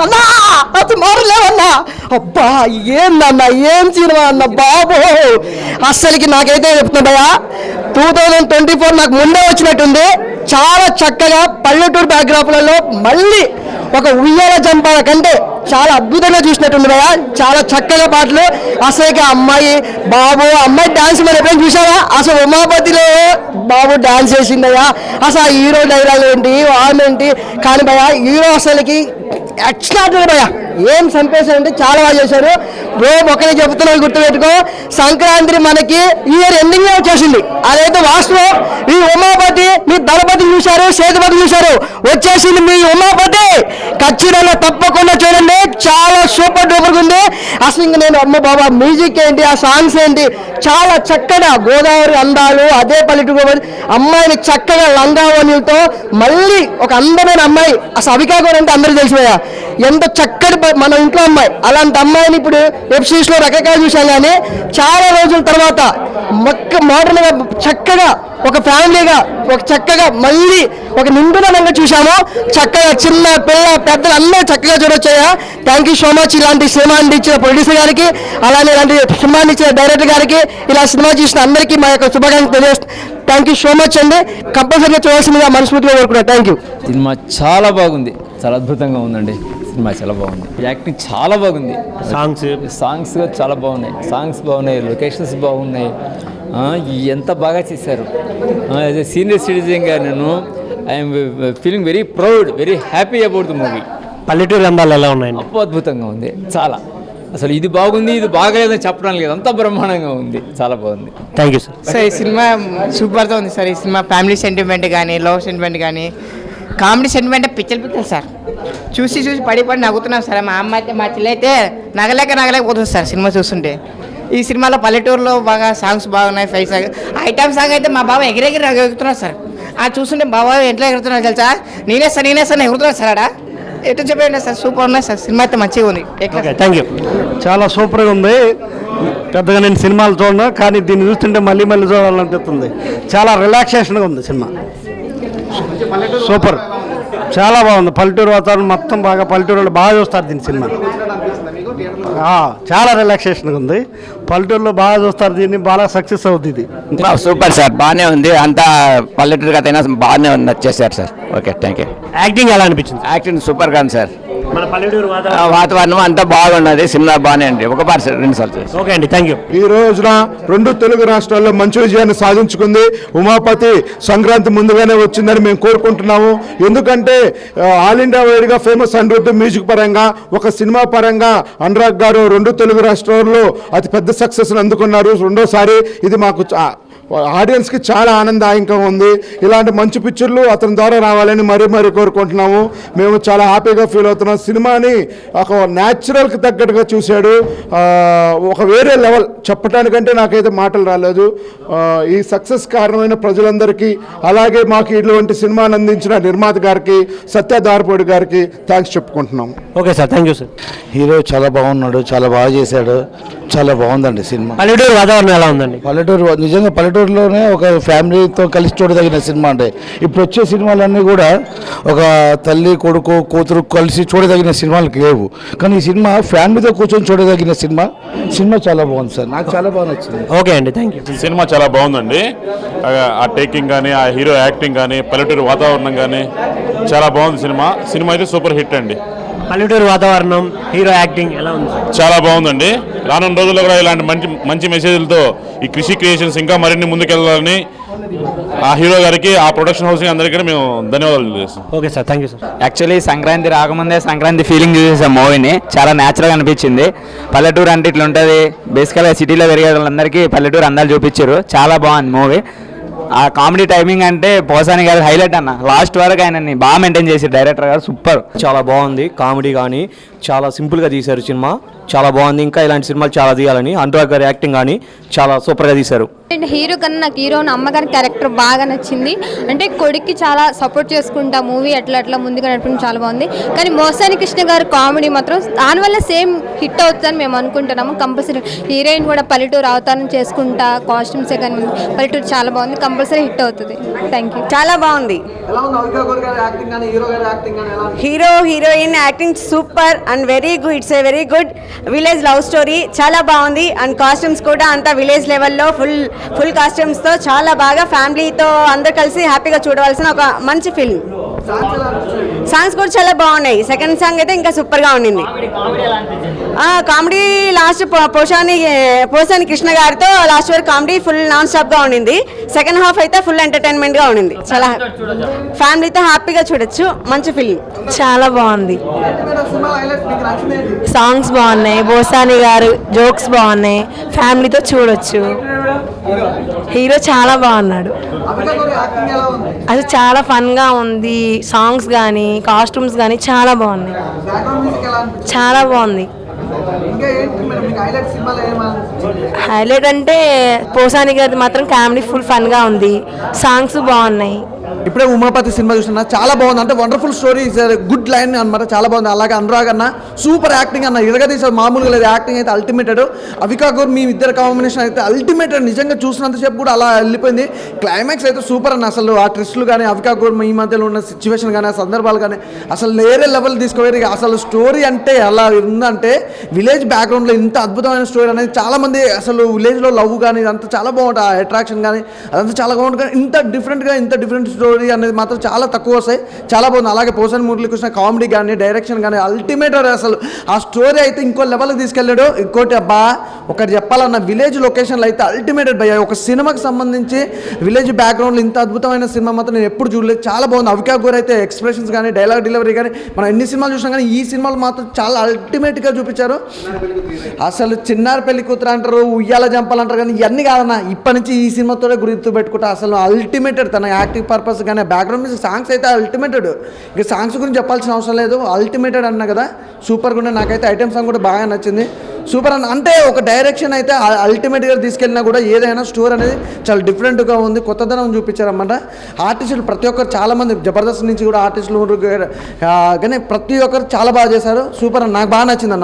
అన్నా అది మారలేవన్నా. అబ్బా ఏందన్నా, ఏం సినిమా అన్న బాబు. అస్సలకి నాకైతే చెప్తున్నాయా 2024 నాకు ముందే వచ్చినట్టుంది. చాలా చక్కగా పల్లెటూరు బ్యాక్గ్రాఫ్లలో మళ్ళీ ఒక ఉయ్యాల జంపాల కంటే చాలా అద్భుతంగా చూసినట్టుంది భయ. చాలా చక్కగా పాటలు. అసలు అమ్మాయి బాబు అమ్మాయి డాన్స్ మరి ఎప్పుడైనా చూసావా? అసలు ఉమాపతిలో బాబు డాన్స్ చేసిందయ్యా. అసలు ఆ హీరో డైలాగ్ ఏంటి, ఆమె ఏంటి కానీ భయ హీరో అసలుకి ఎక్స్ట్రాడినరీ భయ. ఏం చంపేశారంటే చాలా బాగా చేశారు. ఒకరికి చెప్తున్నారు గుర్తుపెట్టుకో, సంక్రాంతి మనకి ఇయర్ ఎండింగ్ వచ్చేసింది. అదైతే వాస్తవం. ఈ ఉమాపతి మీ దళపతి చూశారు, సేతుపతి చూశారు, వచ్చేసింది మీ ఉమాపతి. ఖచ్చితంగా తప్పకుండా చూడండి, చాలా సూపర్ డూపర్ ఉంది. అసలు ఇంక నేను అమ్మ బాబా మ్యూజిక్ ఏంటి, ఆ సాంగ్స్ ఏంటి, చాలా చక్కగా గోదావరి అందాలు, అదే పల్లెటూరు అమ్మాయిని చక్కగా లంగావణిలతో మళ్ళీ ఒక అందమైన అమ్మాయి. అసలు అవికా కూడా అంటే అందరూ తెలిసిపోయా ఎంత చక్కటి మన ఇంట్లో అమ్మాయి. అలాంటి అమ్మాయిని ఇప్పుడు వెబ్ సిరీస్లో రకరకాలు చూసాం. కానీ చాలా రోజుల తర్వాత మోడర్న్గా చక్కగా ఒక ఫ్యామిలీగా ఒక చక్కగా మళ్ళీ ఒక నిండుదనంగా చూసాము. చక్కగా చిన్న పిల్ల పెద్దలు అందరూ చక్కగా చూడొచ్చాయా. Thank you so much. ఇలాంటి సినిమాని ఇచ్చిన ప్రొడ్యూసర్ గారికి, అలానే ఇలాంటి సినిమాని ఇచ్చిన డైరెక్టర్ గారికి, ఇలా సినిమా చూసిన అందరికీ మా యొక్క శుభాకాంక్షలు తెలియజేస్తాం. థ్యాంక్ యూ సో మచ్ అండి. కంపల్సరీగా చూడాల్సిందిగా మనస్ఫూర్తిగా కోరుకుంటున్నాను. Thank you. సినిమా చాలా బాగుంది, చాలా అద్భుతంగా ఉందండి. సినిమా చాలా బాగుంది, యాక్టింగ్ చాలా బాగుంది, సాంగ్స్ చాలా బాగున్నాయి, సాంగ్స్ బాగున్నాయి, లొకేషన్స్ బాగున్నాయి. ఎంత బాగా చేశారు. యాజ్ ఎ సీనియర్ సిటిజన్గా నేను I'm feeling very proud, very happy about the movie. పల్లెటూరు అందాలు ఎలా ఉన్నాయండి? అద్భుతంగా ఉంది చాలా. అసలు ఇది బాగుంది, ఇది బాగలేదని చెప్పడం లేదు, అంత బ్రహ్మాండంగా ఉంది, చాలా బాగుంది. Thank you sir. సార్ ఈ సినిమా సూపర్గా ఉంది సార్. ఈ సినిమా ఫ్యామిలీ సెంటిమెంట్ కానీ, లవ్ సెంటిమెంట్ కానీ, కామెడీ సెంటిమెంట్ పిచ్చలు సార్. చూసి పడి నవ్వుతున్నాం సార్. మా అమ్మ అయితే, మా చెల్లి అయితే నగలేకపోతుంది సార్ సినిమా చూస్తుంటే. ఈ సినిమాలో పల్లెటూరులో బాగా సాంగ్స్ బాగున్నాయి. ఫైవ్ సాంగ్ ఐటమ్ సాంగ్ అయితే మా బాబా ఎగిరెగిరి ఎగురుతున్నారు సార్. చూస్తుంటే బాబా ఎట్లా ఎగురుతున్నారు తెలుసా? నేనే సార్ ఎగురుతున్నారు సార్. ఆడ ఎటు చెప్పండి సార్, సూపర్ ఉన్నాయి సార్. సినిమా అయితే మంచిగా ఉంది. Thank you. చాలా సూపర్గా ఉంది. పెద్దగా నేను సినిమాలు చూడను, కానీ దీన్ని చూస్తుంటే మళ్ళీ చూడాలనిపిస్తుంది. చాలా రిలాక్సేషన్గా ఉంది సినిమా. సూపర్, చాలా బాగుంది. పల్లెటూరు వాతావరణం మొత్తం బాగా, పల్లెటూరులో బాగా చూస్తారు దీని సినిమా. చాలా రిలాక్సేషన్గా ఉంది. పల్లెటూరులో బాగా చూస్తారు దీన్ని, బాగా సక్సెస్ అవుతుంది ఇది. సూపర్ సార్, బాగానే ఉంది. అంతా పల్లెటూరు కథ అయినా బాగానే ఉంది, నచ్చేసారు sir. Okay, thank you. Acting ఎలా అనిపించింది? యాక్టింగ్ సూపర్గా ఉంది సార్. మన పల్లెటూరు వాతావరణం అంతా బాగున్నది. సినిమా బాగానే అండి, ఒకసారి సార్, 2 సార్లు. ఓకే అండి, థ్యాంక్ యూ. ఈ రోజున 2 తెలుగు రాష్ట్రాల్లో మంచి విజయాన్ని సాధించుకుంది ఉమాపతి. సంక్రాంతి ముందుగానే వచ్చిందని మేము కోరుకుంటున్నాము. ఎందుకంటే ఆల్ ఇండియా వైడ్గా ఫేమస్ అనిరుద్ధ్ మ్యూజిక్ పరంగా, ఒక సినిమా పరంగా అనురాగ్ గారు 2 తెలుగు రాష్ట్రాల్లో అతి పెద్ద సక్సెస్ని అందుకున్నారు. రెండోసారి ఇది మాకు ఆడియన్స్కి చాలా ఆనందదాయకంగా ఉంది. ఇలాంటి మంచి పిక్చర్లు అతని ద్వారా రావాలని మరీ కోరుకుంటున్నాము. మేము చాలా హ్యాపీగా ఫీల్ అవుతున్నాం. సినిమాని ఒక న్యాచురల్కి తగ్గట్టుగా చూశాడు. ఒక వేరే లెవెల్ చెప్పడానికంటే నాకైతే మాటలు రాలేదు. ఈ సక్సెస్ కారణమైన ప్రజలందరికీ, అలాగే మాకు ఇటువంటి సినిమాని అందించిన నిర్మాత గారికి, సత్య దారపూడి గారికి థ్యాంక్స్ చెప్పుకుంటున్నాం. Okay sir, thank you sir. Hero చాలా బాగున్నాడు, చాలా బాగా చేశాడు, చాలా బాగుందండి సినిమా. పల్లెటూరు వాతావరణం ఎలా ఉందండి? పల్లెటూరు నిజంగా పల్లెటూరులోనే ఒక ఫ్యామిలీతో కలిసి చూడదగిన సినిమా. అంటే ఇప్పుడు వచ్చే సినిమాలన్నీ కూడా ఒక తల్లి కొడుకు కూతురు కలిసి చూడదగిన సినిమాలకు లేవు, కానీ ఈ సినిమా ఫ్యామిలీతో కూర్చొని చూడదగిన సినిమా. చాలా బాగుంది సార్, నాకు చాలా బాగా నచ్చింది. ఓకే అండి, థ్యాంక్ యూ. సినిమా చాలా బాగుందండి. ఆ టేకింగ్ కానీ, ఆ హీరో యాక్టింగ్ కానీ, పల్లెటూరు వాతావరణం కానీ చాలా బాగుంది. సినిమా అయితే సూపర్ హిట్ అండి. పల్లెటూరు వాతావరణం, హీరో యాక్టింగ్ ఎలా ఉంది? చాలా బాగుందండి. రానున్న రోజుల్లో కూడా ఇలాంటి మంచి మెసేజ్లతో ఈ కృషి క్రియేషన్స్ ఇంకా మరిన్ని ముందుకెళ్ళాలని ఆ హీరో గారికి, ఆ ప్రొడక్షన్ హౌస్ అందరికీ మేము ధన్యవాదాలు చేస్తాం. Okay sir, thank you sir. Actually Sankranti రాకముందే సంక్రాంతి ఫీలింగ్ చూసేసాం మూవీని. చాలా న్యాచురల్గా అనిపించింది. పల్లెటూరు అంటే ఇట్లా ఉంటుంది. బేసికల్గా సిటీలో పెరిగే వాళ్ళందరికీ పల్లెటూరు అందాలు చూపించారు. చాలా బాగుంది మూవీ. ఆ కామెడీ టైమింగ్ అంటే పోసాని గారు హైలైట్ అన్న. లాస్ట్ వరకు ఆయనని బాగా మెయింటైన్ చేశారు డైరెక్టర్ గారు. సూపర్, చాలా బాగుంది. కామెడీ కానీ చాలా సింపుల్గా తీశారు సినిమా. చాలా బాగుంది. ఇంకా ఇలాంటి సినిమాలు చాలా తీయాలని, అనురాగ్ గారి యాక్టింగ్ కానీ చాలా సూపర్గా తీశారు. అండ్ హీరో కన్నా నాకు హీరోని అమ్మగారి క్యారెక్టర్ బాగా నచ్చింది. అంటే కొడుక్కి చాలా సపోర్ట్ చేసుకుంటా మూవీ అట్లా ముందుగా నడపడం చాలా బాగుంది. కానీ మోసాని కృష్ణ గారి కామెడీ మాత్రం దానివల్ల సేమ్ హిట్ అవుతుందని మేము అనుకుంటున్నాము. కంపల్సరీ హీరోయిన్ కూడా పల్లెటూరు అవతారం చేసుకుంటా కాస్ట్యూమ్సే కానీ పల్లెటూరు చాలా బాగుంది, కంపల్సరీ హిట్ అవుతుంది. Thank you. చాలా బాగుంది. Hero heroine acting super and very good. It's a very good village love story. చాలా బాగుంది. అండ్ కాస్ట్యూమ్స్ కూడా అంతా విలేజ్ లెవెల్లో ఫుల్ కాస్ట్యూమ్స్తో చాలా బాగా ఫ్యామిలీతో అందరు కలిసి హ్యాపీగా చూడవలసిన ఒక మంచి ఫిల్మ్. సాంగ్స్ కూడా చాలా బాగున్నాయి. సెకండ్ సాంగ్ అయితే ఇంకా సూపర్గా ఉండింది. కామెడీ లాస్ట్ పోసాని కృష్ణ గారితో లాస్ట్ వరకు కామెడీ ఫుల్ నాన్ స్టాప్గా ఉండింది. సెకండ్ హాఫ్ అయితే ఫుల్ ఎంటర్టైన్మెంట్గా ఉండింది. చాలా ఫ్యామిలీతో హ్యాపీగా చూడొచ్చు. మంచి ఫిల్మ్. చాలా బాగుంది. సాంగ్స్ బాగున్నాయి, పోసాని గారు జోక్స్ బాగున్నాయి, ఫ్యామిలీతో చూడొచ్చు. హీరో చాలా బాగున్నాడు. అది చాలా ఫన్గా ఉంది. సాంగ్స్ కానీ కాస్ట్యూమ్స్ కానీ చాలా బాగున్నాయి. చాలా బాగుంది. హైలైట్ అంటే పోసాని గారి మాత్రం కామెడీ ఫుల్ ఫన్గా ఉంది. సాంగ్స్ బాగున్నాయి. ఇప్పుడే ఉమాపతి సినిమా చూస్తున్నా, చాలా బాగుంది. అంటే వండర్ఫుల్ స్టోరీ, గుడ్ లైన్ అనమాట, చాలా బాగుంది. అలాగే అనురాగ్ అన్న సూపర్ యాక్టింగ్ అన్న, ఇరగదీసారు, మామూలుగా లేదు. యాక్టింగ్ అయితే అల్టిమేటెడ్. అవికా గౌర్ మీ ఇద్దరు కాంబినేషన్ అయితే అల్టిమేటెడ్. నిజంగా చూసినంతసేపు కూడా అలా వెళ్ళిపోయింది. క్లైమాక్స్ అయితే సూపర్ అన్న. అసలు ఆ ట్విస్టులు కానీ అవికా గౌర్ ఈ మధ్యలో ఉన్న సిచ్యువేషన్ కానీ ఆ సందర్భాలు కానీ అసలు వేరే లెవెల్ తీసుకుపోయి, అసలు స్టోరీ అంటే అలా ఉందంటే విలేజ్ బ్యాక్గ్రౌండ్లో ఇంత అద్భుతమైన స్టోరీ అనేది చాలామంది అసలు విలేజ్లో లవ్ కానీ ఇదంతా చాలా బాగుంటుంది. ఆ అట్రాక్షన్ కానీ అదంతా చాలా బాగుంటుంది. కానీ ఇంత డిఫరెంట్ స్టోరీ అనేది మాత్రం చాలా తక్కువ వస్తాయి. చాలా బాగుంది. అలాగే పోసాని మురళీకృష్ణ కామెడీ కానీ డైరెక్షన్ కానీ అల్టిమేట్. అసలు ఆ స్టోరీ అయితే ఇంకో లెవెల్కి తీసుకెళ్ళాడు. ఇంకోటి అబ్బా ఒకటి చెప్పాలన్న, విలేజ్ లొకేషన్లో అయితే అల్టిమేటెడ్ భయ్యా. ఒక సినిమాకి సంబంధించి విలేజ్ బ్యాక్గ్రౌండ్లో ఇంత అద్భుతమైన సినిమా మాత్రం నేను ఎప్పుడు చూడలేదు. చాలా బాగుంది. అవికా గోర్ అయితే ఎక్స్ప్రెషన్స్ కానీ డైలాగ్ డెలివరీ కానీ మనం ఎన్ని సినిమాలు చూసినా కానీ ఈ సినిమాలు మాత్రం చాలా అల్టిమేట్గా చూపించారు. అసలు చిన్నారి పెళ్లి కూతురు అంటారు, ఉయ్యాల జంపాలు అంటారు, కానీ ఇవన్నీ కాదన్న. ఇప్పటి నుంచి ఈ సినిమాతోనే గుర్తు పెట్టుకుంటా. అసలు అల్టిమేటెడ్ తన యాక్టింగ్ పర్పస్ కానీ బ్యాక్గ్రౌండ్ మ్యూజిక్ సాంగ్స్ అయితే అల్టిమేటెడ్. ఇక సాంగ్స్ గురించి చెప్పాల్సిన అవసరం లేదు, అల్టిమేటెడ్ అన్నా కదా. సూపర్గా ఉండే. నాకైతే ఐటమ్ సాంగ్ కూడా బాగా నచ్చింది. సూపర్ అన్న. అంటే ఒక డైరెక్షన్ అయితే అల్టిమేట్గా తీసుకెళ్ళినా కూడా ఏదైనా స్టోర్ అనేది చాలా డిఫరెంట్గా ఉంది, కొత్తదనం చూపించారన్నమాట. ఆర్టిస్టులు ప్రతి ఒక్కరు చాలామంది జబర్దస్త్ నుంచి కూడా ఆర్టిస్టులు కానీ ప్రతి ఒక్కరు చాలా బాగా చేశారు. సూపర్ అన్న. నాకు బాగా నచ్చింది అన్న.